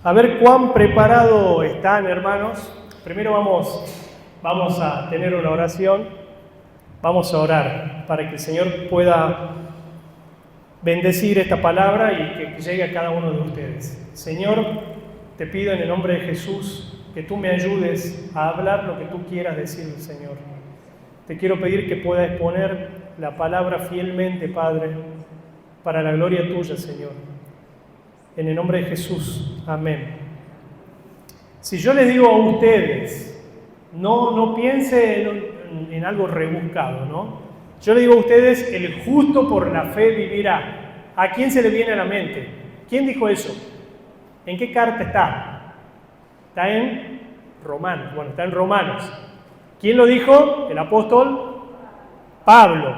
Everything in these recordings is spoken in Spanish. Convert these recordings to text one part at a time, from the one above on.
A ver cuán preparado están, hermanos. Primero vamos a tener una oración. Vamos a orar para que el Señor pueda bendecir esta palabra y que llegue a cada uno de ustedes. Señor, te pido en el nombre de Jesús que tú me ayudes a hablar lo que tú quieras decir, Señor. Te quiero pedir que pueda exponer la palabra fielmente, Padre, para la gloria tuya, Señor. En el nombre de Jesús. Amén. Si yo les digo a ustedes, no piense en algo rebuscado, ¿no? Yo les digo a ustedes, el justo por la fe vivirá. ¿A quién se le viene a la mente? ¿Quién dijo eso? ¿En qué carta está? Está en Romanos. Bueno, está en Romanos. ¿Quién lo dijo? El apóstol Pablo.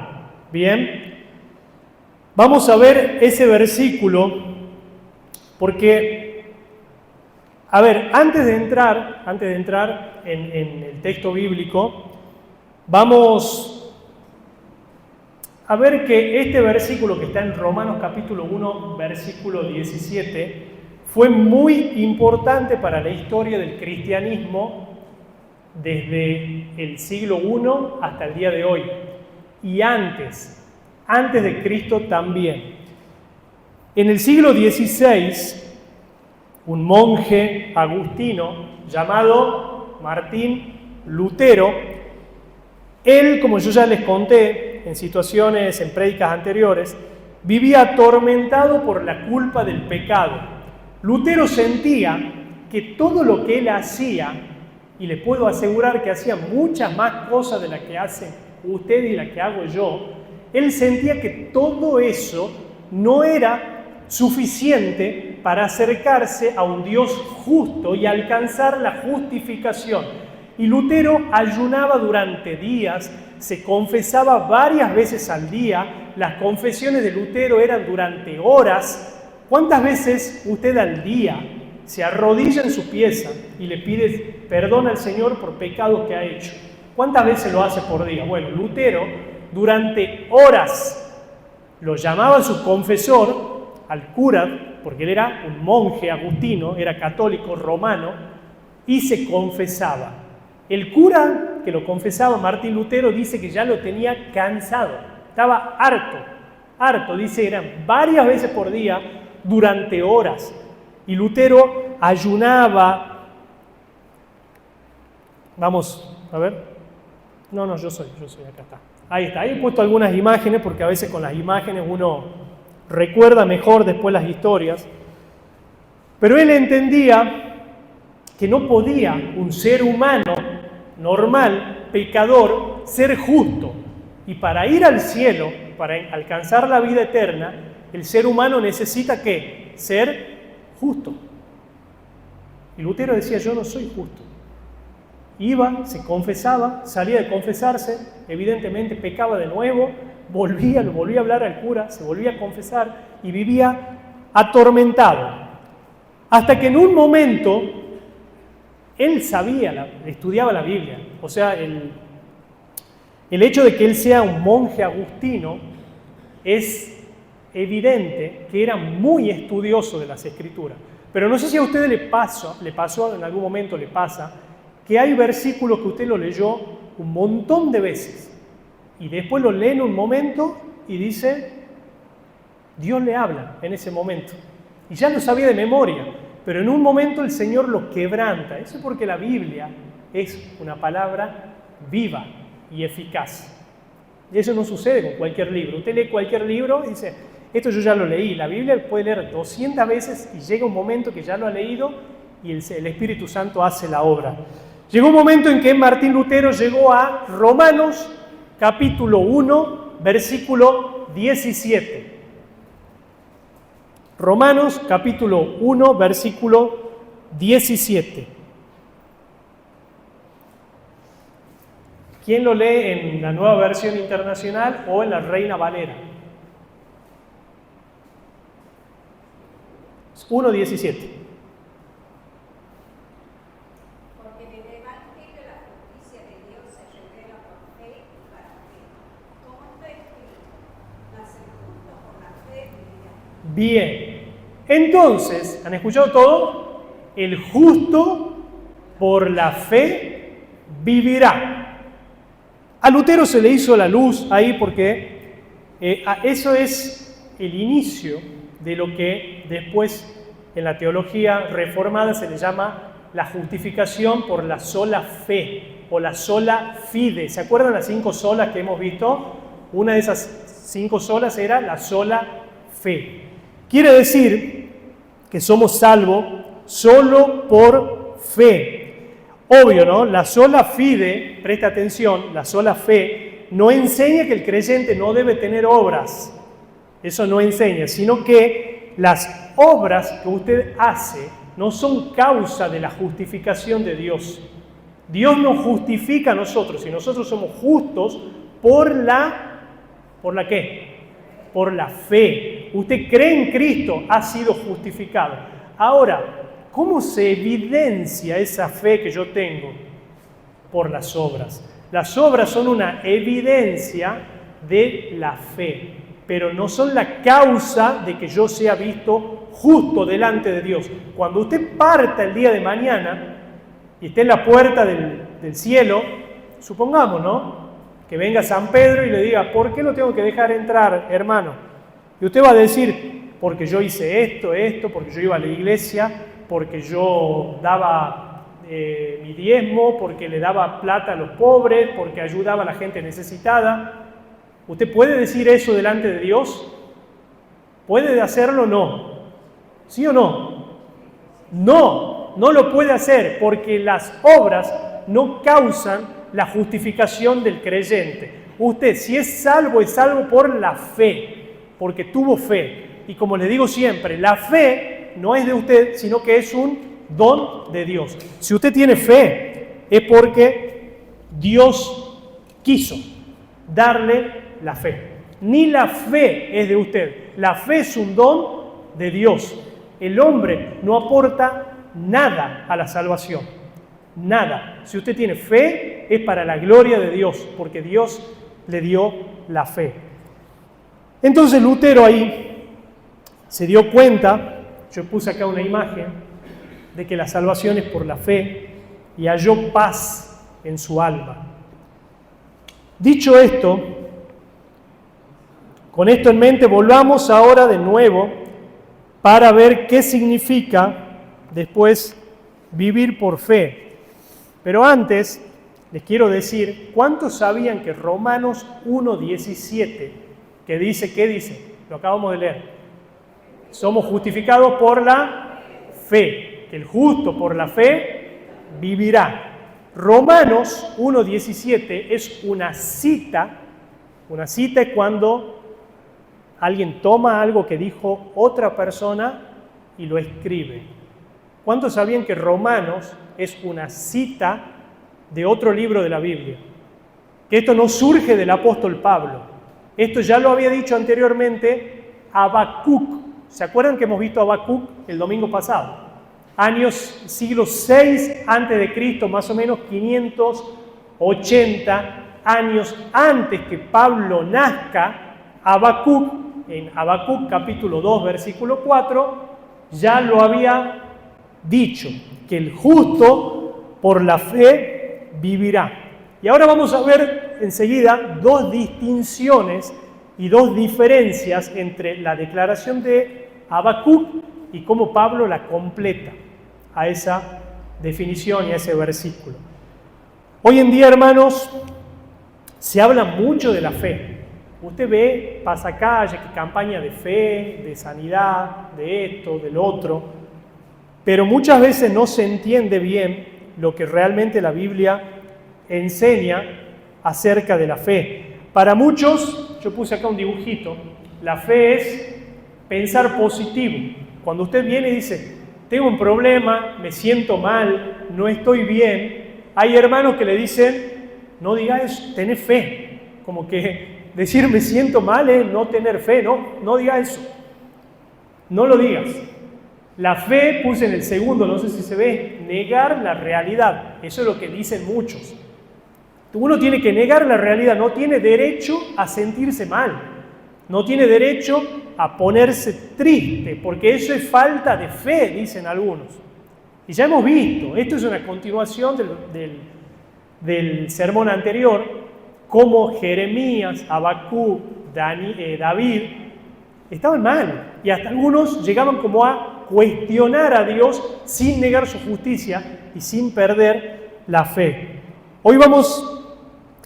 Bien. Vamos a ver ese versículo porque, a ver, antes de entrar en el texto bíblico, vamos a ver que este versículo que está en Romanos capítulo 1, versículo 17, fue muy importante para la historia del cristianismo desde el siglo I hasta el día de hoy. Y antes de Cristo también. En el siglo XVI, un monje agustino llamado Martín Lutero, él, como yo ya les conté en situaciones, en prédicas anteriores, vivía atormentado por la culpa del pecado. Lutero sentía que todo lo que él hacía, y le puedo asegurar que hacía muchas más cosas de las que hace usted y las que hago yo, él sentía que todo eso no era suficiente para acercarse a un Dios justo y alcanzar la justificación. Y Lutero ayunaba durante días, se confesaba varias veces al día, las confesiones de Lutero eran durante horas. ¿Cuántas veces usted al día se arrodilla en su pieza y le pide perdón al Señor por pecados que ha hecho? ¿Cuántas veces lo hace por día? Bueno, Lutero durante horas lo llamaba su confesor, al cura, porque él era un monje agustino, era católico romano, y se confesaba. El cura que lo confesaba, Martín Lutero, dice que ya lo tenía cansado, estaba harto, dice, eran varias veces por día, durante horas. Y Lutero ayunaba. Vamos, a ver. No, yo soy, acá está. Ahí está, ahí he puesto algunas imágenes, porque a veces con las imágenes uno recuerda mejor después las historias. Pero él entendía que no podía un ser humano normal, pecador, ser justo. Y para ir al cielo, para alcanzar la vida eterna, el ser humano necesita ¿qué? Ser justo. Y Lutero decía, yo no soy justo. Iba, se confesaba, salía de confesarse, evidentemente pecaba de nuevo, volvía a hablar al cura, se volvía a confesar y vivía atormentado. Hasta que en un momento él estudiaba la Biblia. O sea, el hecho de que él sea un monje agustino es evidente que era muy estudioso de las Escrituras. Pero no sé si a ustedes le pasó, en algún momento le pasa, que hay versículos que usted lo leyó un montón de veces y después lo lee en un momento y dice, Dios le habla en ese momento. Y ya lo sabía de memoria, pero en un momento el Señor lo quebranta. Eso es porque la Biblia es una palabra viva y eficaz. Y eso no sucede con cualquier libro. Usted lee cualquier libro y dice, esto yo ya lo leí. La Biblia puede leer 200 veces y llega un momento que ya lo ha leído y el Espíritu Santo hace la obra. Llegó un momento en que Martín Lutero llegó a Romanos capítulo 1, versículo 17. Romanos capítulo 1, versículo 17. ¿Quién lo lee en la Nueva Versión Internacional o en la Reina Valera? 1:17. Bien, entonces, ¿han escuchado todo? el justo por la fe vivirá. A Lutero se le hizo la luz ahí porque eso es el inicio de lo que después en la teología reformada se le llama la justificación por la sola fe o la sola fide. ¿Se acuerdan las 5 solas que hemos visto? Una de esas 5 solas era la sola fe. Quiere decir que somos salvos solo por fe. Obvio, ¿no? La sola fide, presta atención, la sola fe no enseña que el creyente no debe tener obras. Eso no enseña, sino que las obras que usted hace no son causa de la justificación de Dios. Dios nos justifica a nosotros y nosotros somos justos ¿por la qué? Por la fe. Usted cree en Cristo, ha sido justificado. Ahora, ¿cómo se evidencia esa fe que yo tengo? Por las obras. Las obras son una evidencia de la fe, pero no son la causa de que yo sea visto justo delante de Dios. Cuando usted parta el día de mañana y esté en la puerta del cielo, supongamos, ¿no?, que venga San Pedro y le diga, ¿por qué lo tengo que dejar entrar, hermano? Y usted va a decir, porque yo hice esto, porque yo iba a la iglesia, porque yo daba mi diezmo, porque le daba plata a los pobres, porque ayudaba a la gente necesitada. ¿Usted puede decir eso delante de Dios? ¿Puede hacerlo o no? ¿Sí o no? No lo puede hacer porque las obras no causan la justificación del creyente. Usted, si es salvo por la fe, porque tuvo fe. Y como le digo siempre, la fe no es de usted, sino que es un don de Dios. Si usted tiene fe, es porque Dios quiso darle la fe. Ni la fe es de usted. La fe es un don de Dios. El hombre no aporta nada a la salvación. Nada. Si usted tiene fe, es para la gloria de Dios, porque Dios le dio la fe. Entonces Lutero ahí se dio cuenta, yo puse acá una imagen, de que la salvación es por la fe y halló paz en su alma. Dicho esto, con esto en mente, volvamos ahora de nuevo para ver qué significa después vivir por fe. Pero antes, les quiero decir, ¿cuántos sabían que Romanos 1:17, que dice, ¿qué dice? Lo acabamos de leer. Somos justificados por la fe, que el justo por la fe vivirá. Romanos 1:17 es una cita. Una cita es cuando alguien toma algo que dijo otra persona y lo escribe. ¿Cuántos sabían que Romanos es una cita de otro libro de la Biblia? Que esto no surge del apóstol Pablo. Esto ya lo había dicho anteriormente Habacuc. ¿Se acuerdan que hemos visto Habacuc el domingo pasado? Siglo VI antes de Cristo, más o menos 580 años antes que Pablo nazca, Habacuc, en Habacuc capítulo 2, versículo 4, ya lo había dicho, que el justo por la fe vivirá. Y ahora vamos a ver enseguida dos distinciones y dos diferencias entre la declaración de Habacuc y cómo Pablo la completa a esa definición y a ese versículo. Hoy en día, hermanos, se habla mucho de la fe. Usted ve pasacalles, campaña de fe, de sanidad, de esto, del otro, pero muchas veces no se entiende bien lo que realmente la Biblia enseña acerca de la fe. Para muchos, yo puse acá un dibujito, la fe es pensar positivo. Cuando usted viene y dice, tengo un problema, me siento mal, no estoy bien, hay hermanos que le dicen, no digas eso, tenés fe. Como que decir me siento mal es no tener fe, no digas eso. No lo digas. La fe, puse en el segundo, no sé si se ve, negar la realidad. Eso es lo que dicen muchos. Uno tiene que negar la realidad, no tiene derecho a sentirse mal, no tiene derecho a ponerse triste, porque eso es falta de fe, dicen algunos. Y ya hemos visto, esto es una continuación del sermón anterior, cómo Jeremías, Habacuc, David estaban mal. Y hasta algunos llegaban como a cuestionar a Dios sin negar su justicia y sin perder la fe. Hoy vamos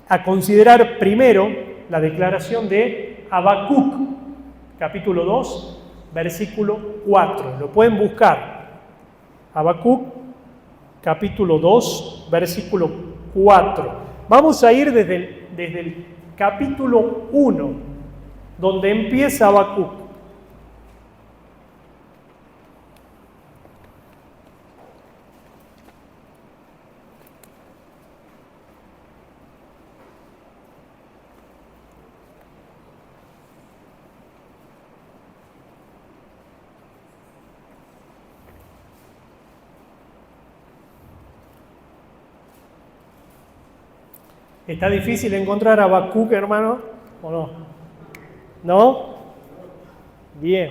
a considerar primero la declaración de Habacuc, capítulo 2, versículo 4. Lo pueden buscar. Habacuc, capítulo 2, versículo 4. Vamos a ir desde el capítulo 1, donde empieza Habacuc. ¿Está difícil encontrar a Habacuc, hermano? ¿O no? ¿No? Bien.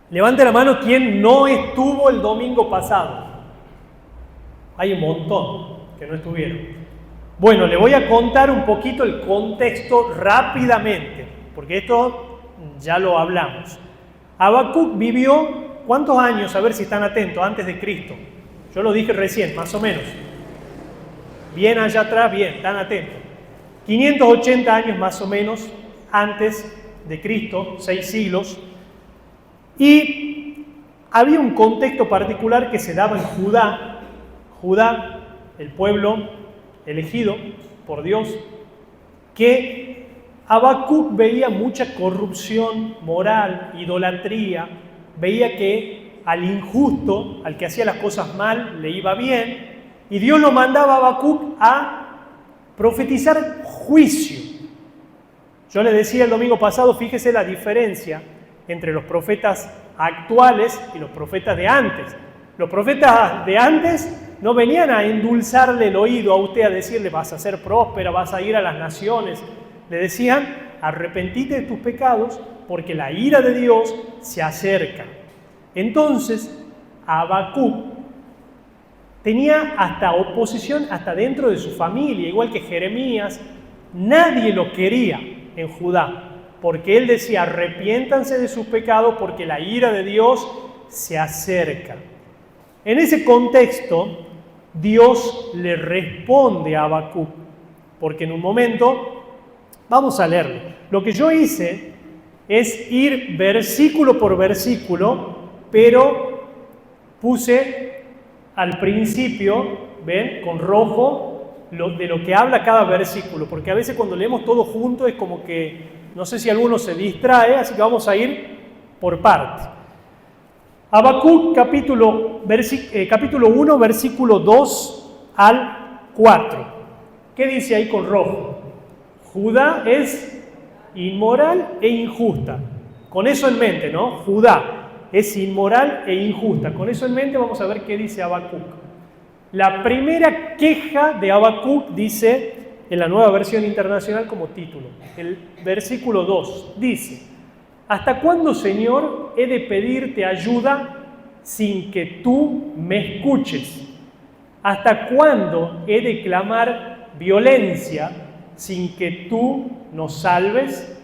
Levante la mano quien no estuvo el domingo pasado. Hay un montón que no estuvieron. Bueno, le voy a contar un poquito el contexto rápidamente, porque esto ya lo hablamos. Habacuc vivió, ¿cuántos años? A ver si están atentos, antes de Cristo. Yo lo dije recién, más o menos. Bien allá atrás, bien, están atentos. 580 años más o menos antes de Cristo, 6 siglos. Y había un contexto particular que se daba en Judá. Judá, el pueblo elegido por Dios, que Habacuc veía mucha corrupción moral, idolatría, veía que al injusto, al que hacía las cosas mal, le iba bien, y Dios lo mandaba a Habacuc a profetizar juicio. Yo le decía el domingo pasado, fíjese la diferencia entre los profetas actuales y los profetas de antes. Los profetas de antes no venían a endulzarle el oído a usted, a decirle vas a ser próspera, vas a ir a las naciones. Le decían, arrepentite de tus pecados porque la ira de Dios se acerca. Entonces, Habacuc tenía hasta oposición hasta dentro de su familia, igual que Jeremías. Nadie lo quería en Judá, porque él decía, arrepiéntanse de sus pecados porque la ira de Dios se acerca. En ese contexto, Dios le responde a Habacuc, porque en un momento, vamos a leerlo. Lo que yo hice es ir versículo por versículo, pero puse al principio, ven, con rojo, de lo que habla cada versículo, porque a veces cuando leemos todo junto es como que, no sé si alguno se distrae, así que vamos a ir por parte. Habacuc capítulo 1, versículo 2 al 4. ¿Qué dice ahí con rojo? Judá es inmoral e injusta. Con eso en mente, ¿no? Judá es inmoral e injusta. Con eso en mente vamos a ver qué dice Habacuc. La primera queja de Habacuc dice, en la Nueva Versión Internacional como título, el versículo 2, dice: ¿hasta cuándo, Señor, he de pedirte ayuda sin que tú me escuches? ¿Hasta cuándo he de clamar violencia sin que tú nos salves?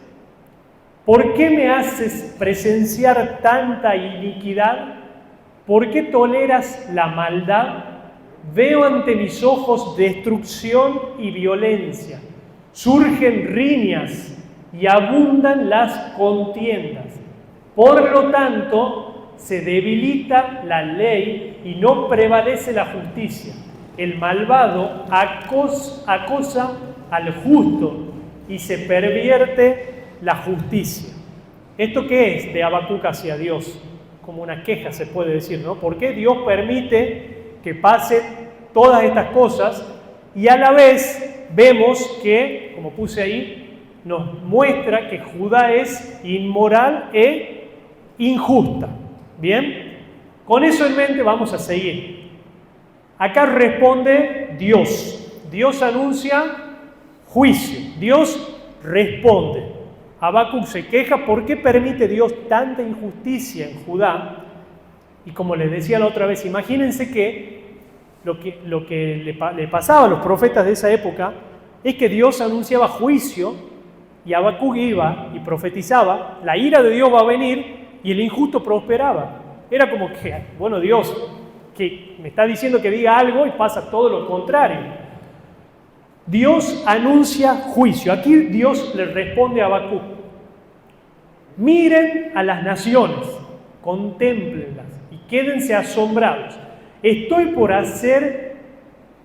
¿Por qué me haces presenciar tanta iniquidad? ¿Por qué toleras la maldad? Veo ante mis ojos destrucción y violencia. Surgen riñas y abundan las contiendas. Por lo tanto, se debilita la ley y no prevalece la justicia. El malvado acosa al justo y se pervierte la justicia. ¿Esto qué es de Habacuc hacia Dios? Como una queja se puede decir, ¿no? ¿Por qué Dios permite que pasen todas estas cosas? Y a la vez vemos que, como puse ahí, nos muestra que Judá es inmoral e injusta. ¿Bien? Con eso en mente vamos a seguir. Acá responde Dios. Dios anuncia juicio. Dios responde. Habacuc se queja por qué permite Dios tanta injusticia en Judá. Y como les decía la otra vez, imagínense que lo que le pasaba a los profetas de esa época es que Dios anunciaba juicio y Habacuc iba y profetizaba, la ira de Dios va a venir y el injusto prosperaba. Era como que, bueno, Dios, que me está diciendo que diga algo y pasa todo lo contrario. Dios anuncia juicio. Aquí Dios le responde a Habacuc: miren a las naciones, contémplenlas y quédense asombrados. Estoy por hacer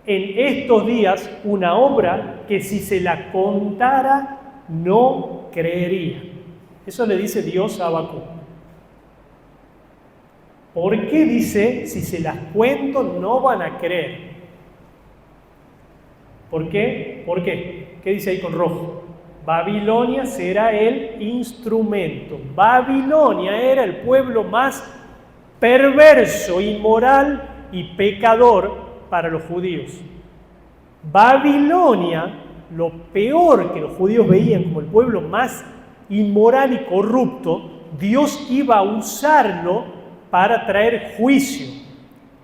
en estos días una obra que si se la contara no creería. Eso le dice Dios a Habacuc. ¿Por qué dice, si se las cuento no van a creer? ¿Por qué? ¿Por qué? ¿Qué dice ahí con rojo? Babilonia será el instrumento. Babilonia era el pueblo más perverso, inmoral y pecador para los judíos. Babilonia, lo peor que los judíos veían como el pueblo más inmoral y corrupto, Dios iba a usarlo para traer juicio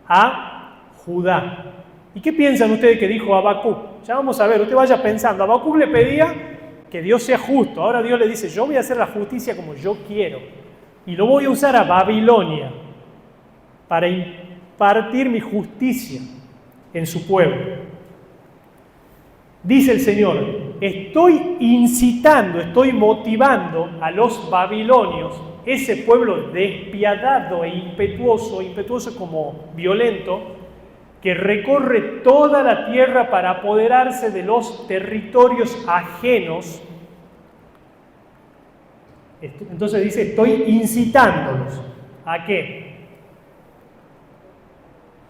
a Judá. ¿Y qué piensan ustedes que dijo Habacuc? Ya vamos a ver, usted vaya pensando. Habacuc le pedía que Dios sea justo. Ahora Dios le dice: yo voy a hacer la justicia como yo quiero. Y lo voy a usar a Babilonia para impartir mi justicia en su pueblo. Dice el Señor: estoy incitando, estoy motivando a los babilonios, ese pueblo despiadado e impetuoso como violento, que recorre toda la tierra para apoderarse de los territorios ajenos. Entonces dice: estoy incitándolos. ¿A qué?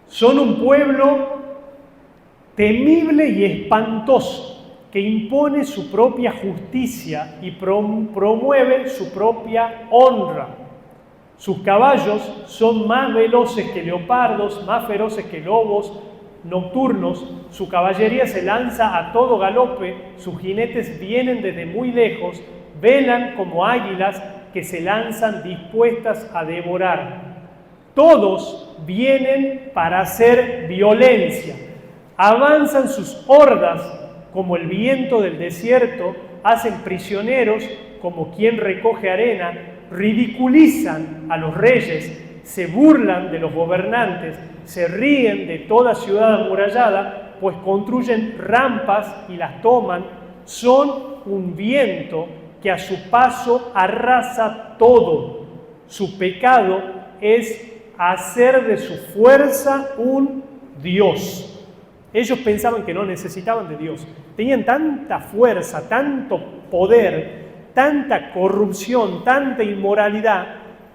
Son un pueblo temible y espantoso, que impone su propia justicia y promueve su propia honra. Sus caballos son más veloces que leopardos, más feroces que lobos nocturnos. Su caballería se lanza a todo galope, sus jinetes vienen desde muy lejos, velan como águilas que se lanzan dispuestas a devorar. Todos vienen para hacer violencia. Avanzan sus hordas como el viento del desierto, hacen prisioneros como quien recoge arena, ridiculizan a los reyes, se burlan de los gobernantes, se ríen de toda ciudad amurallada, pues construyen rampas y las toman. Son un viento que a su paso arrasa todo. Su pecado es hacer de su fuerza un Dios. Ellos pensaban que no necesitaban de Dios. Tenían tanta fuerza, tanto poder, tanta corrupción, tanta inmoralidad,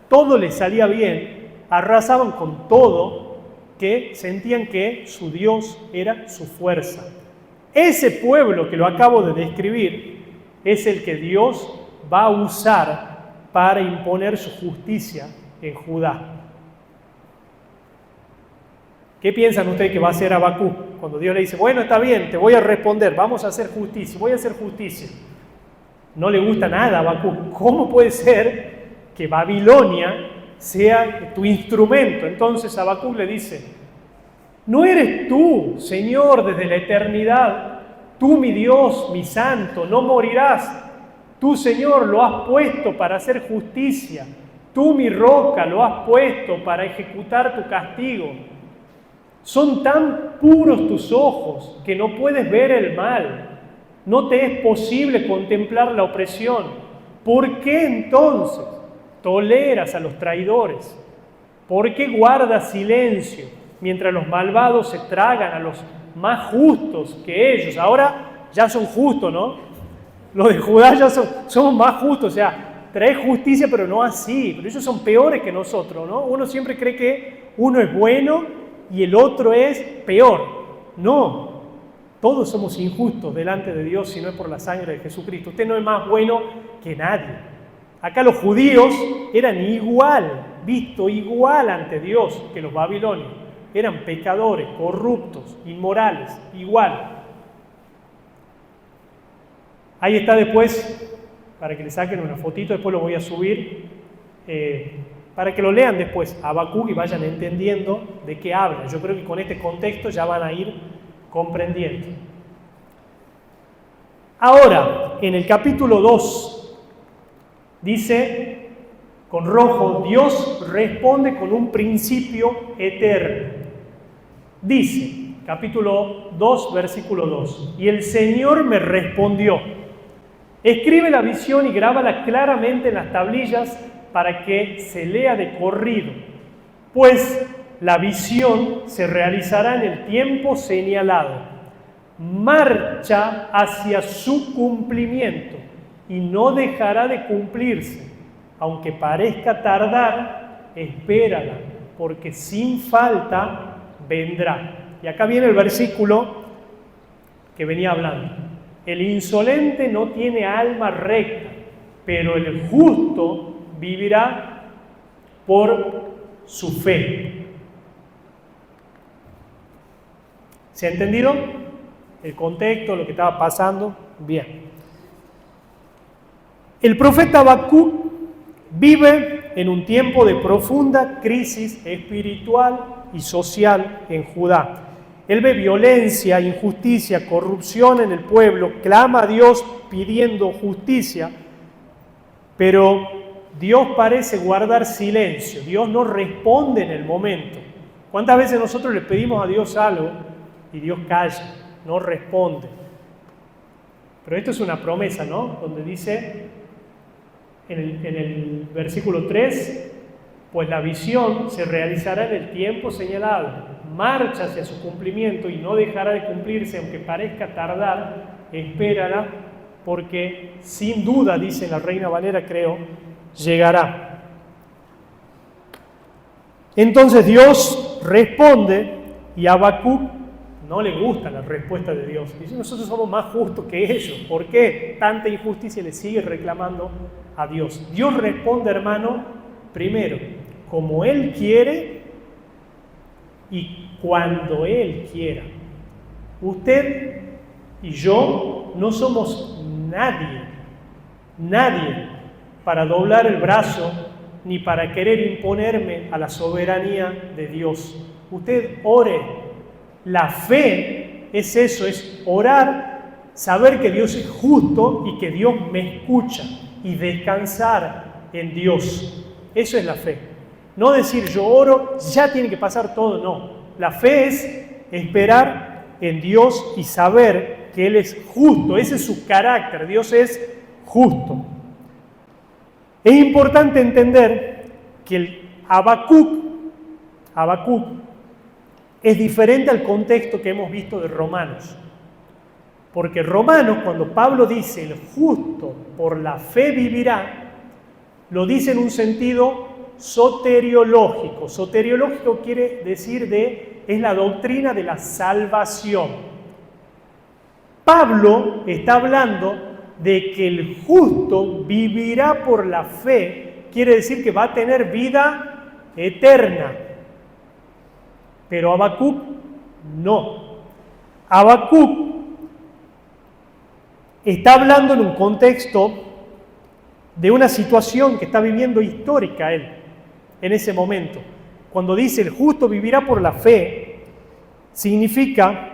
todo les salía bien, arrasaban con todo, que sentían que su Dios era su fuerza. Ese pueblo que lo acabo de describir es el que Dios va a usar para imponer su justicia en Judá. ¿Qué piensan ustedes que va a hacer Habacuc cuando Dios le dice: bueno, está bien, te voy a responder, vamos a hacer justicia, voy a hacer justicia? No le gusta nada a Habacuc. ¿Cómo puede ser que Babilonia sea tu instrumento? Entonces Habacuc le dice: ¿no eres tú, Señor, desde la eternidad? Tú, mi Dios, mi santo, no morirás. Tú, Señor, lo has puesto para hacer justicia. Tú, mi roca, lo has puesto para ejecutar tu castigo. Son tan puros tus ojos que no puedes ver el mal. No te es posible contemplar la opresión. ¿Por qué entonces toleras a los traidores? ¿Por qué guardas silencio mientras los malvados se tragan a los más justos que ellos? Ahora ya son justos, ¿no? Los de Judá ya son más justos, o sea, trae justicia pero no así. Pero ellos son peores que nosotros, ¿no? Uno siempre cree que uno es bueno y el otro es peor. No, todos somos injustos delante de Dios si no es por la sangre de Jesucristo. Usted no es más bueno que nadie. Acá los judíos eran visto igual ante Dios que los babilonios. Eran pecadores, corruptos, inmorales, igual. Ahí está después para que le saquen una fotito, después lo voy a subir, para que lo lean después, Habacuc, y vayan entendiendo de qué habla. Yo creo que con este contexto ya van a ir comprendiendo. Ahora, en el capítulo 2, dice, con rojo, Dios responde con un principio eterno. Dice, capítulo 2, versículo 2, y el Señor me respondió, escribe la visión y grábala claramente en las tablillas para que se lea de corrido, pues la visión se realizará en el tiempo señalado. Marcha hacia su cumplimiento y no dejará de cumplirse. Aunque parezca tardar, espérala, porque sin falta vendrá. Y acá viene el versículo que venía hablando. El insolente no tiene alma recta, pero el justo vivirá por su fe. ¿Se ha entendido el contexto, lo que estaba pasando? Bien. El profeta Habacuc vive en un tiempo de profunda crisis espiritual y social en Judá. Él ve violencia, injusticia, corrupción en el pueblo, clama a Dios pidiendo justicia, pero Dios parece guardar silencio. Dios no responde en el momento. ¿Cuántas veces nosotros le pedimos a Dios algo y Dios calla, no responde? Pero esto es una promesa, ¿no? Donde dice en el versículo 3, pues la visión se realizará en el tiempo señalado, marcha hacia su cumplimiento y no dejará de cumplirse, aunque parezca tardar, espérala, porque sin duda, dice la Reina Valera, creo, llegará. Entonces Dios responde y a Habacuc no le gusta la respuesta de Dios. Dice, nosotros somos más justos que ellos. ¿Por qué tanta injusticia le sigue reclamando a Dios? Dios responde, hermano, primero, como Él quiere y cuando Él quiera. Usted y yo no somos nadie para doblar el brazo ni para querer imponerme a la soberanía de Dios. Usted ore. La fe es eso, es orar, saber que Dios es justo y que Dios me escucha y descansar en Dios. Eso es la fe. No decir yo oro, ya tiene que pasar todo, no. La fe es esperar en Dios y saber que Él es justo, ese es su carácter, Dios es justo. Es importante entender que el Habacuc es diferente al contexto que hemos visto de Romanos. Porque Romanos, cuando Pablo dice el justo por la fe vivirá, lo dice en un sentido soteriológico. Soteriológico quiere decir es la doctrina de la salvación. Pablo está hablando de que el justo vivirá por la fe, quiere decir que va a tener vida eterna. Pero Habacuc no. Habacuc está hablando en un contexto de una situación que está viviendo histórica él en ese momento. Cuando dice el justo vivirá por la fe, significa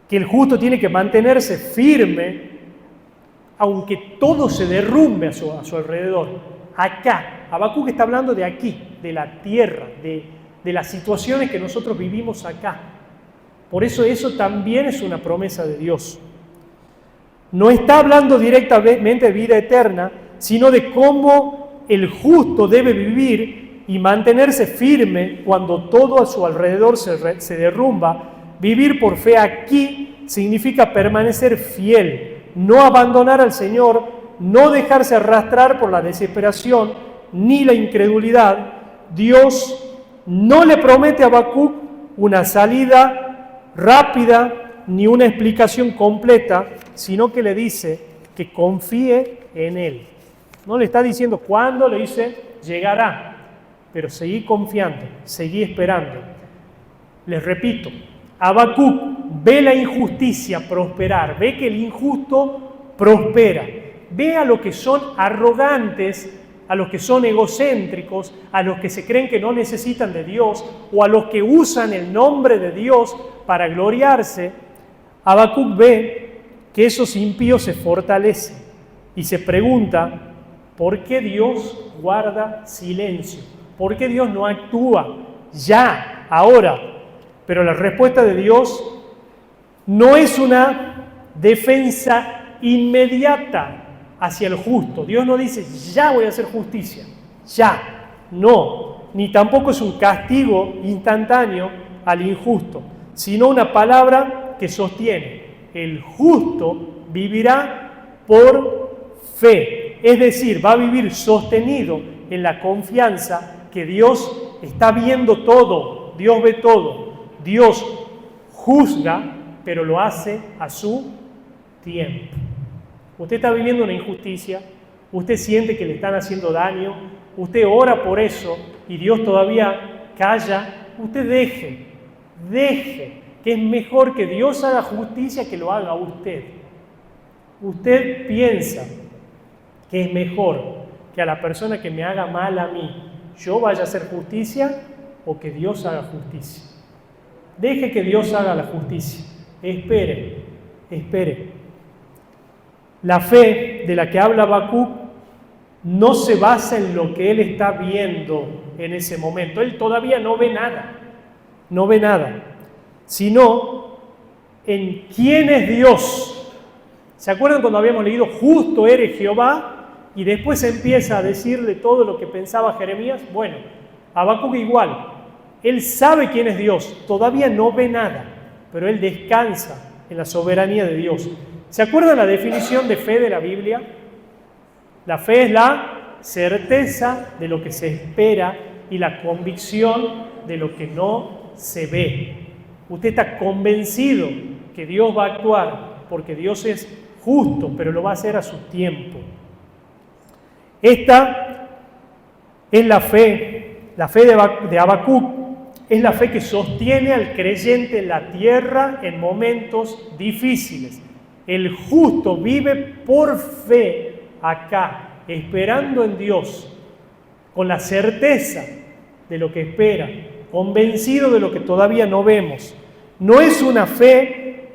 que el justo tiene que mantenerse firme aunque todo se derrumbe a su alrededor. Acá, Habacuc está hablando de aquí, de la tierra, de las situaciones que nosotros vivimos acá. Por eso también es una promesa de Dios. No está hablando directamente de vida eterna, sino de cómo el justo debe vivir y mantenerse firme cuando todo a su alrededor se derrumba. Vivir por fe aquí significa permanecer fiel, no abandonar al Señor, no dejarse arrastrar por la desesperación ni la incredulidad. Dios no le promete a Habacuc una salida rápida ni una explicación completa, sino que le dice que confíe en Él. No le está diciendo cuándo, le dice llegará, pero seguí confiando, seguí esperando. Les repito, Habacuc ve la injusticia prosperar, ve que el injusto prospera, ve a los que son arrogantes, a los que son egocéntricos, a los que se creen que no necesitan de Dios, o a los que usan el nombre de Dios para gloriarse. Habacuc ve que esos impíos se fortalecen y se pregunta, ¿por qué Dios guarda silencio? ¿Por qué Dios no actúa ya, ahora? Pero la respuesta de Dios no es una defensa inmediata hacia el justo. Dios no dice, ya voy a hacer justicia, ya, no. Ni tampoco es un castigo instantáneo al injusto, sino una palabra que sostiene. El justo vivirá por fe, es decir, va a vivir sostenido en la confianza que Dios está viendo todo, Dios ve todo, Dios juzga, pero lo hace a su tiempo. Usted está viviendo una injusticia, usted siente que le están haciendo daño, usted ora por eso y Dios todavía calla, usted deje, que es mejor que Dios haga justicia que lo haga usted. Usted piensa que es mejor que a la persona que me haga mal a mí, yo vaya a hacer justicia o que Dios haga justicia. Deje que Dios haga la justicia. Espere. La fe de la que habla Habacuc no se basa en lo que él está viendo en ese momento. Él todavía no ve nada, sino en quién es Dios. ¿Se acuerdan cuando habíamos leído justo eres Jehová? Y después empieza a decirle todo lo que pensaba Jeremías. Bueno, Habacuc igual. Él sabe quién es Dios, todavía no ve nada, pero él descansa en la soberanía de Dios. ¿Se acuerdan la definición de fe de la Biblia? La fe es la certeza de lo que se espera y la convicción de lo que no se ve. Usted está convencido que Dios va a actuar porque Dios es justo, pero lo va a hacer a su tiempo. Esta es la fe de Habacuc, es la fe que sostiene al creyente en la tierra en momentos difíciles. El justo vive por fe acá, esperando en Dios, con la certeza de lo que espera, convencido de lo que todavía no vemos. No es una fe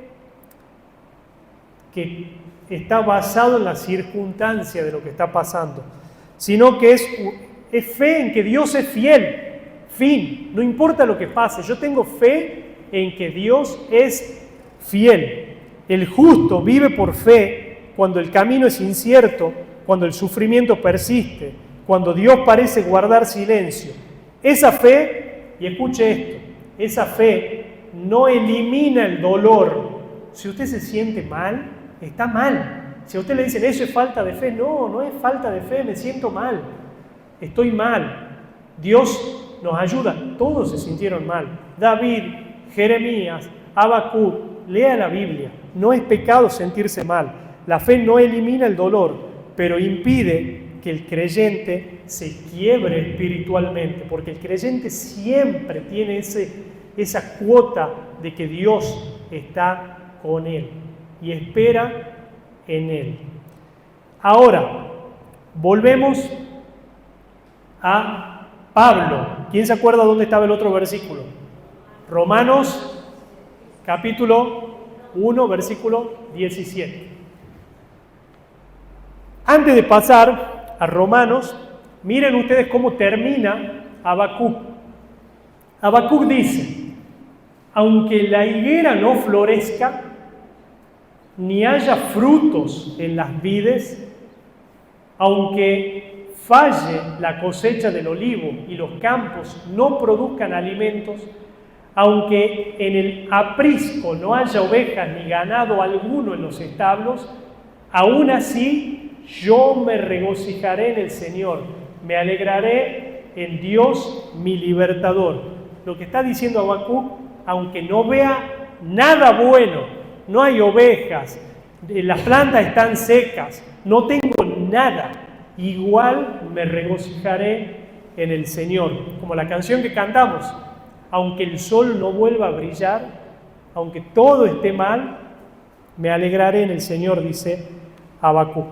que está basada en la circunstancia de lo que está pasando, sino que es fe en que Dios es fiel. Fin, no importa lo que pase, yo tengo fe en que Dios es fiel. El justo vive por fe cuando el camino es incierto, cuando el sufrimiento persiste, cuando Dios parece guardar silencio. Esa fe, y escuche esto, esa fe no elimina el dolor. Si usted se siente mal, está mal. Si a usted le dicen eso es falta de fe, no es falta de fe, me siento mal, estoy mal. Dios nos ayuda, todos se sintieron mal. David, Jeremías, Habacuc, lea la Biblia. No es pecado sentirse mal. La fe no elimina el dolor, pero impide que el creyente se quiebre espiritualmente, porque el creyente siempre tiene esa cuota de que Dios está con él y espera en él. Ahora, volvemos a Pablo. ¿Quién se acuerda dónde estaba el otro versículo? Romanos capítulo 1, versículo 17. Antes de pasar a Romanos, miren ustedes cómo termina Habacuc. Habacuc dice, aunque la higuera no florezca, ni haya frutos en las vides, aunque falle la cosecha del olivo y los campos no produzcan alimentos, aunque en el aprisco no haya ovejas ni ganado alguno en los establos, aún así yo me regocijaré en el Señor, me alegraré en Dios mi libertador. Lo que está diciendo Habacuc, aunque no vea nada bueno, no hay ovejas, las plantas están secas, no tengo nada, igual me regocijaré en el Señor. Como la canción que cantamos, aunque el sol no vuelva a brillar, aunque todo esté mal, me alegraré en el Señor, dice Habacuc.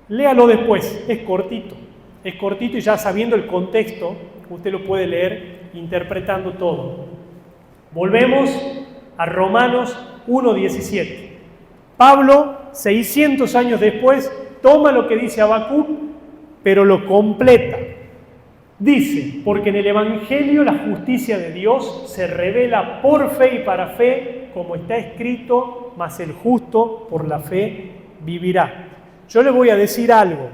Léalo después, es cortito y ya sabiendo el contexto, usted lo puede leer interpretando todo. Volvemos a Romanos 1:17. Pablo, 600 años después, toma lo que dice Habacuc, pero lo completa. Dice, porque en el Evangelio la justicia de Dios se revela por fe y para fe, como está escrito, mas el justo por la fe vivirá. Yo le voy a decir algo.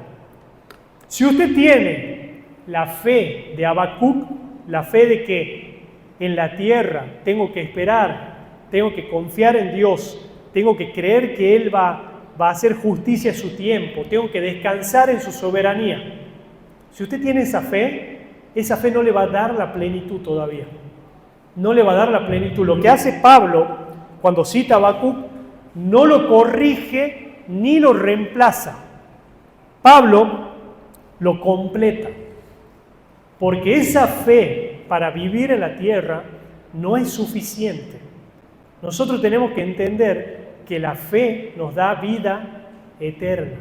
Si usted tiene la fe de Habacuc, la fe de que en la tierra tengo que esperar, tengo que confiar en Dios, tengo que creer que Él va a hacer justicia a su tiempo, tengo que descansar en su soberanía. Si usted tiene esa fe no le va a dar la plenitud todavía. No le va a dar la plenitud. Lo que hace Pablo cuando cita a Habacuc no lo corrige ni lo reemplaza. Pablo lo completa. Porque esa fe para vivir en la tierra no es suficiente. Nosotros tenemos que entender que la fe nos da vida eterna.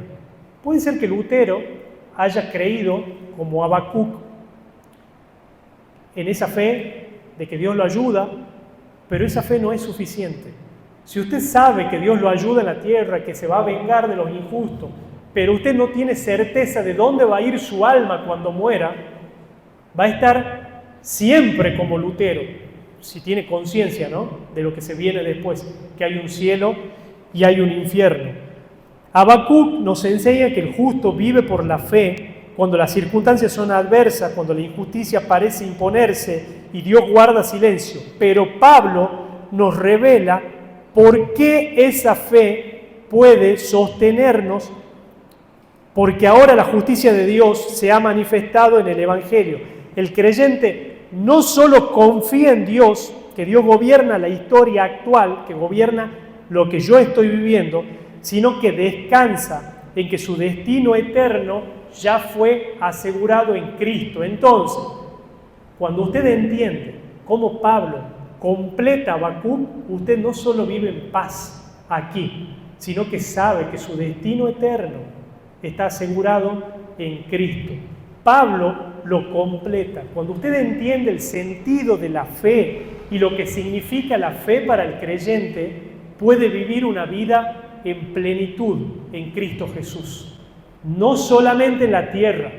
Puede ser que Lutero haya creído, como Habacuc, en esa fe de que Dios lo ayuda, pero esa fe no es suficiente. Si usted sabe que Dios lo ayuda en la tierra, que se va a vengar de los injustos, pero usted no tiene certeza de dónde va a ir su alma cuando muera, va a estar siempre como Lutero, si tiene conciencia, ¿no?, de lo que se viene después, que hay un cielo y hay un infierno. Habacuc nos enseña que el justo vive por la fe cuando las circunstancias son adversas, cuando la injusticia parece imponerse y Dios guarda silencio. Pero Pablo nos revela por qué esa fe puede sostenernos, porque ahora la justicia de Dios se ha manifestado en el Evangelio. El creyente no solo confía en Dios, que Dios gobierna la historia actual, que gobierna lo que yo estoy viviendo, sino que descansa en que su destino eterno ya fue asegurado en Cristo. Entonces, cuando usted entiende cómo Pablo completa Habacuc, usted no solo vive en paz aquí, sino que sabe que su destino eterno está asegurado en Cristo. Pablo lo completa. Cuando usted entiende el sentido de la fe y lo que significa la fe para el creyente, puede vivir una vida en plenitud en Cristo Jesús. No solamente en la tierra,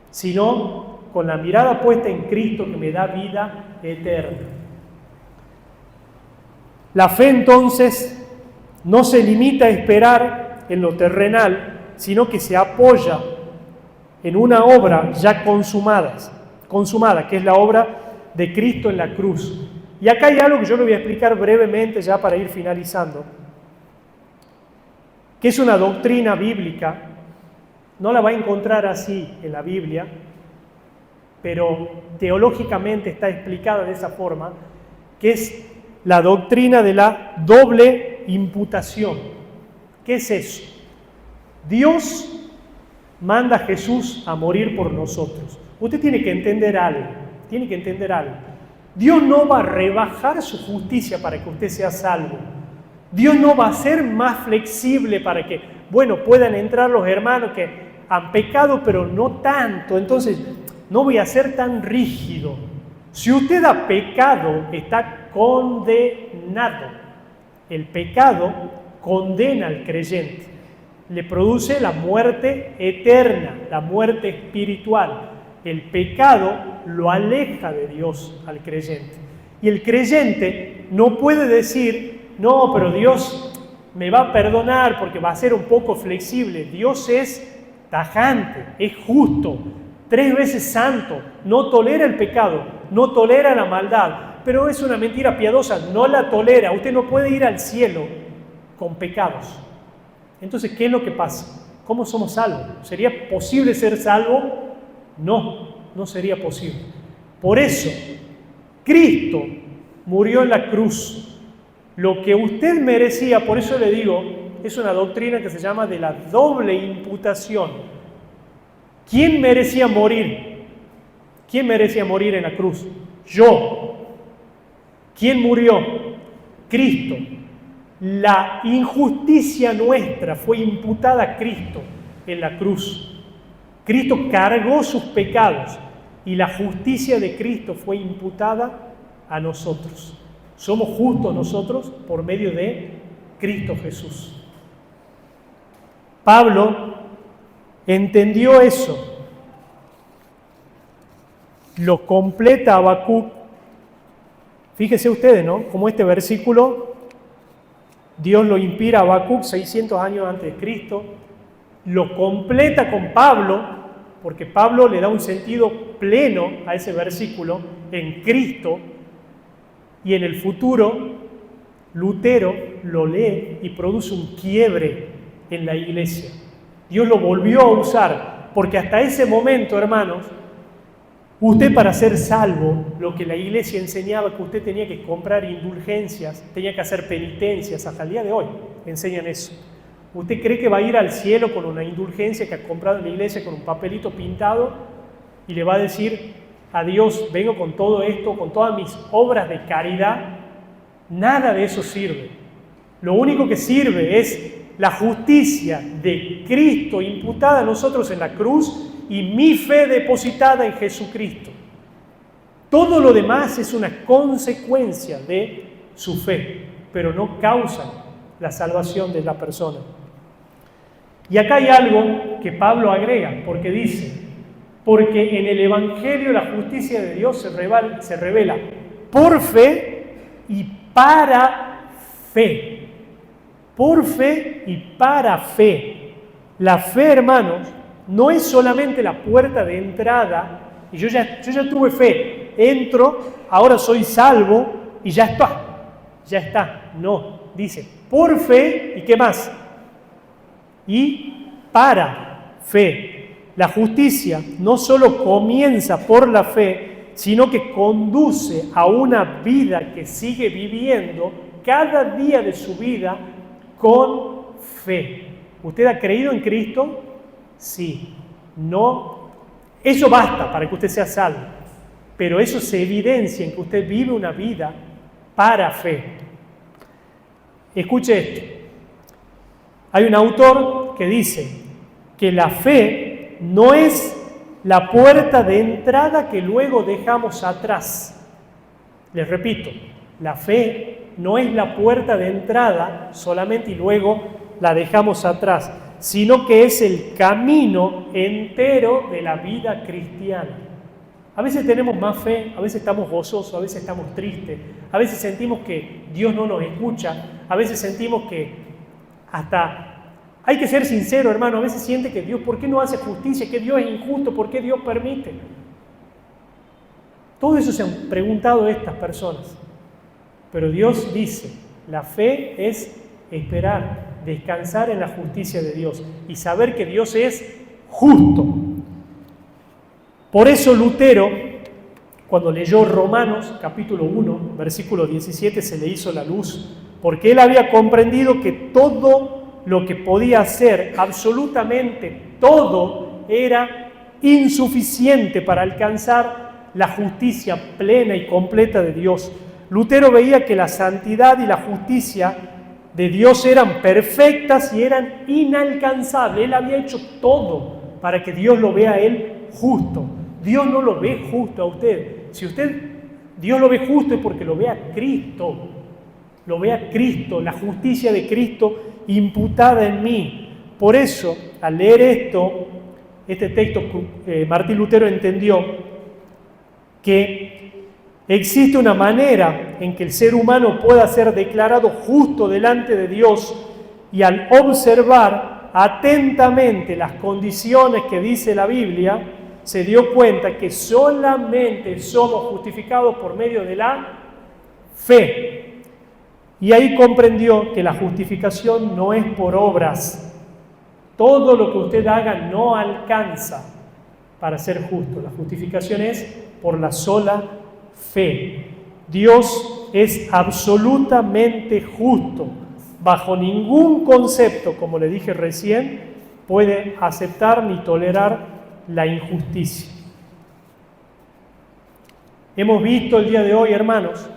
sino con la mirada puesta en Cristo que me da vida eterna. La fe entonces no se limita a esperar en lo terrenal, sino que se apoya en una obra ya consumada, que es la obra de Cristo en la cruz. Y acá hay algo que yo le voy a explicar brevemente ya para ir finalizando, que es una doctrina bíblica. No la va a encontrar así en la Biblia, pero teológicamente está explicada de esa forma, que es la doctrina de la doble imputación. ¿Qué es eso? Dios manda a Jesús a morir por nosotros. Usted tiene que entender algo, Dios no va a rebajar su justicia para que usted sea salvo. Dios no va a ser más flexible para que, puedan entrar los hermanos que han pecado, pero no tanto. Entonces, no voy a ser tan rígido. Si usted ha pecado, está condenado. El pecado condena al creyente. Le produce la muerte eterna, la muerte espiritual. El pecado lo aleja de Dios al creyente. Y el creyente no puede decir, no, pero Dios me va a perdonar porque va a ser un poco flexible. Dios es tajante, es justo, 3 veces santo, no tolera el pecado, no tolera la maldad, pero es una mentira piadosa, no la tolera. Usted no puede ir al cielo con pecados. Entonces, ¿qué es lo que pasa? ¿Cómo somos salvos? ¿Sería posible ser salvo? No sería posible. Por eso, Cristo murió en la cruz. Lo que usted merecía, por eso le digo, es una doctrina que se llama de la doble imputación. ¿Quién merecía morir? ¿Quién merecía morir en la cruz? Yo. ¿Quién murió? Cristo. La injusticia nuestra fue imputada a Cristo. en la cruz. Cristo cargó sus pecados y la justicia de Cristo fue imputada a nosotros. Somos justos nosotros por medio de Cristo Jesús. Pablo entendió eso. Lo completa Habacuc. Fíjense ustedes, ¿no? Como este versículo, Dios lo inspira a Habacuc 600 años antes de Cristo. Lo completa con Pablo, porque Pablo le da un sentido pleno a ese versículo en Cristo. Y en el futuro, Lutero lo lee y produce un quiebre en la iglesia. Dios lo volvió a usar, porque hasta ese momento, hermanos, usted para ser salvo, lo que la iglesia enseñaba que usted tenía que comprar indulgencias, tenía que hacer penitencias, hasta el día de hoy enseñan eso. ¿Usted cree que va a ir al cielo con una indulgencia que ha comprado en la iglesia con un papelito pintado y le va a decir a Dios, vengo con todo esto, con todas mis obras de caridad? Nada de eso sirve. Lo único que sirve es la justicia de Cristo imputada a nosotros en la cruz y mi fe depositada en Jesucristo. Todo lo demás es una consecuencia de su fe, pero no causa la salvación de la persona. Y acá hay algo que Pablo agrega, porque dice, porque en el Evangelio la justicia de Dios se revela por fe y para fe. Por fe y para fe. La fe, hermanos, no es solamente la puerta de entrada, y yo ya tuve fe, entro, ahora soy salvo y ya está. No, dice, por fe y ¿qué más? Y para fe. La justicia no solo comienza por la fe, sino que conduce a una vida que sigue viviendo cada día de su vida con fe. ¿Usted ha creído en Cristo? Sí. No. Eso basta para que usted sea salvo. Pero eso se evidencia en que usted vive una vida para fe. Escuche esto. Hay un autor que dice que la fe no es la puerta de entrada que luego dejamos atrás. Les repito, la fe no es la puerta de entrada solamente y luego la dejamos atrás, sino que es el camino entero de la vida cristiana. A veces tenemos más fe, a veces estamos gozosos, a veces estamos tristes, a veces sentimos que Dios no nos escucha, a veces sentimos que hasta... Hay que ser sincero, hermano, a veces siente que Dios, ¿por qué no hace justicia? Que Dios es injusto, ¿por qué Dios permite? Todo eso se han preguntado estas personas. Pero Dios dice, la fe es esperar, descansar en la justicia de Dios y saber que Dios es justo. Por eso Lutero, cuando leyó Romanos capítulo 1, versículo 17, se le hizo la luz, porque él había comprendido que todo lo que podía hacer, absolutamente todo, era insuficiente para alcanzar la justicia plena y completa de Dios. Lutero veía que la santidad y la justicia de Dios eran perfectas y eran inalcanzables. Él había hecho todo para que Dios lo vea a él justo. Dios no lo ve justo a usted. Si Dios lo ve justo es porque lo ve a Cristo. Lo ve a Cristo, la justicia de Cristo imputada en mí. Por eso, al leer este texto, Martín Lutero entendió que existe una manera en que el ser humano pueda ser declarado justo delante de Dios, y al observar atentamente las condiciones que dice la Biblia, se dio cuenta que solamente somos justificados por medio de la fe. Y ahí comprendió que la justificación no es por obras. Todo lo que usted haga no alcanza para ser justo. La justificación es por la sola fe. Dios es absolutamente justo. Bajo ningún concepto, como le dije recién, puede aceptar ni tolerar la injusticia. Hemos visto el día de hoy, hermanos,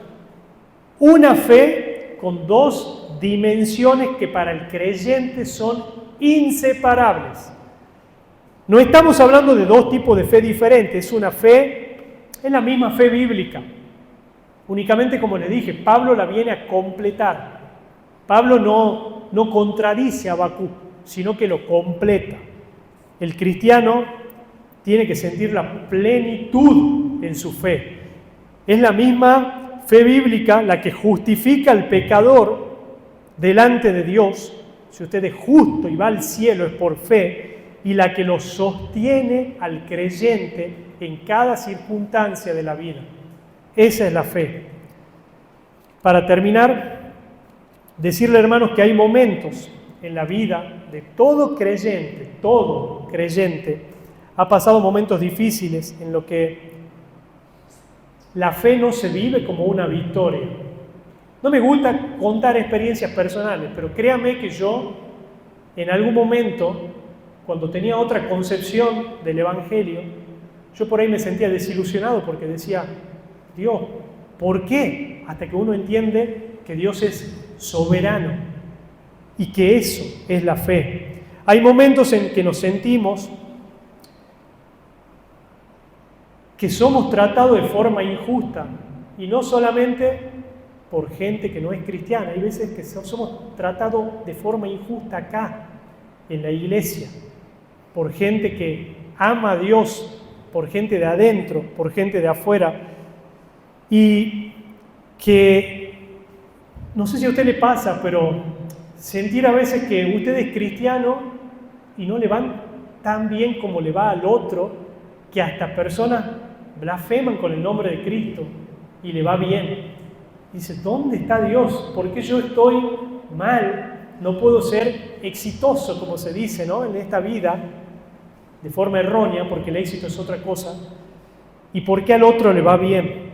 una fe con dos dimensiones que para el creyente son inseparables. No estamos hablando de dos tipos de fe diferentes, es la misma fe bíblica. Únicamente, como le dije, Pablo la viene a completar. Pablo no contradice a Habacuc, sino que lo completa. El cristiano tiene que sentir la plenitud en su fe. Es la misma fe bíblica la que justifica al pecador delante de Dios. Si usted es justo y va al cielo es por fe, y la que lo sostiene al creyente en cada circunstancia de la vida. Esa es la fe. Para terminar, decirle, hermanos, que hay momentos en la vida de todo creyente ha pasado momentos difíciles en los que la fe no se vive como una victoria. No me gusta contar experiencias personales, pero créame que yo, en algún momento, cuando tenía otra concepción del Evangelio, yo por ahí me sentía desilusionado porque decía, Dios, ¿por qué? Hasta que uno entiende que Dios es soberano y que eso es la fe. Hay momentos en que nos sentimos que somos tratados de forma injusta, y no solamente por gente que no es cristiana. Hay veces que somos tratados de forma injusta acá, en la iglesia, por gente que ama a Dios, por gente de adentro, por gente de afuera, y que, no sé si a usted le pasa, pero sentir a veces que usted es cristiano y no le van tan bien como le va al otro, que hasta personas blasfeman con el nombre de Cristo y le va bien. Dice, ¿dónde está Dios? ¿Por qué yo estoy mal? No puedo ser exitoso, como se dice, ¿no?, en esta vida, de forma errónea, porque el éxito es otra cosa. ¿Y por qué al otro le va bien?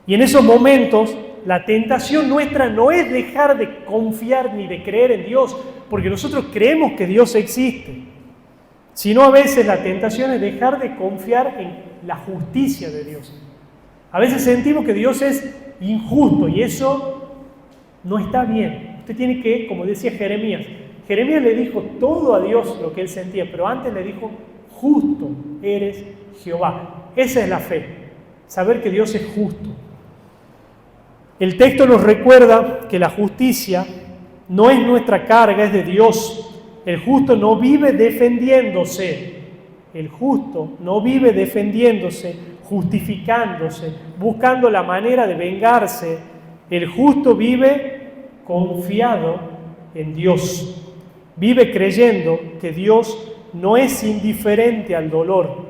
Y en esos momentos, la tentación nuestra no es dejar de confiar ni de creer en Dios, porque nosotros creemos que Dios existe, sino a veces la tentación es dejar de confiar en la justicia de Dios. A veces sentimos que Dios es injusto y eso no está bien. Usted tiene que, como decía Jeremías le dijo todo a Dios lo que él sentía, pero antes le dijo, justo eres Jehová. Esa es la fe, saber que Dios es justo. El texto nos recuerda que la justicia no es nuestra carga, es de Dios. El justo no vive defendiéndose. El justo no vive defendiéndose, justificándose, buscando la manera de vengarse. El justo vive confiado en Dios. Vive creyendo que Dios no es indiferente al dolor,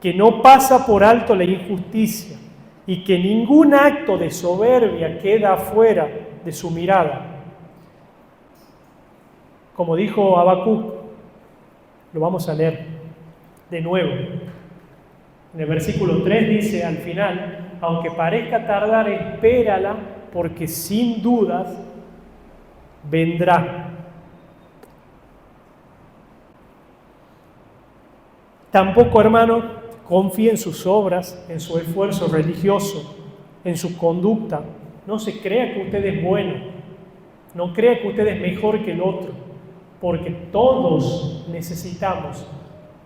que no pasa por alto la injusticia y que ningún acto de soberbia queda afuera de su mirada. Como dijo Habacuc, lo vamos a leer de nuevo. En el versículo 3 dice al final, aunque parezca tardar, espérala, porque sin dudas vendrá. Tampoco, hermano, confíe en sus obras, en su esfuerzo religioso, en su conducta. No se crea que usted es bueno, no crea que usted es mejor que el otro, porque todos necesitamos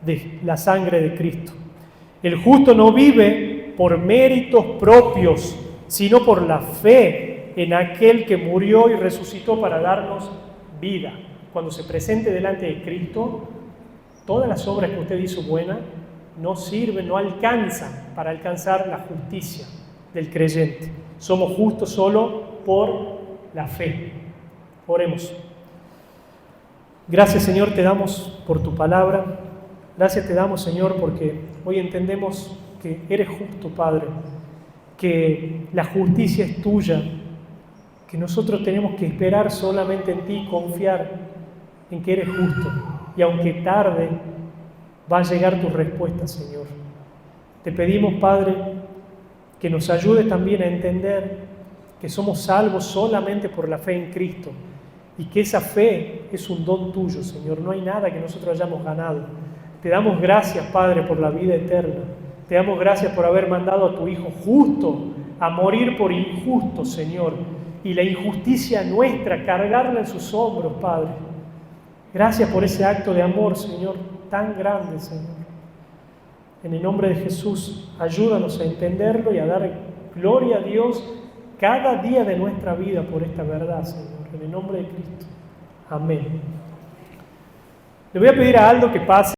de la sangre de Cristo. El justo no vive por méritos propios, sino por la fe en aquel que murió y resucitó para darnos vida. Cuando se presente delante de Cristo, todas las obras que usted hizo buenas no sirven, no alcanzan para alcanzar la justicia del creyente. Somos justos solo por la fe. Oremos. Gracias, Señor, te damos por tu palabra. Gracias te damos, Señor, porque hoy entendemos que eres justo, Padre, que la justicia es tuya, que nosotros tenemos que esperar solamente en ti, confiar en que eres justo. Y aunque tarde, va a llegar tu respuesta, Señor. Te pedimos, Padre, que nos ayude también a entender que somos salvos solamente por la fe en Cristo y que esa fe es un don tuyo, Señor. No hay nada que nosotros hayamos ganado. Te damos gracias, Padre, por la vida eterna. Te damos gracias por haber mandado a tu Hijo justo a morir por injusto, Señor. Y la injusticia nuestra, cargarla en sus hombros, Padre. Gracias por ese acto de amor, Señor, tan grande, Señor. En el nombre de Jesús, ayúdanos a entenderlo y a dar gloria a Dios cada día de nuestra vida por esta verdad, Señor. En el nombre de Cristo. Amén. Le voy a pedir a Aldo que pase.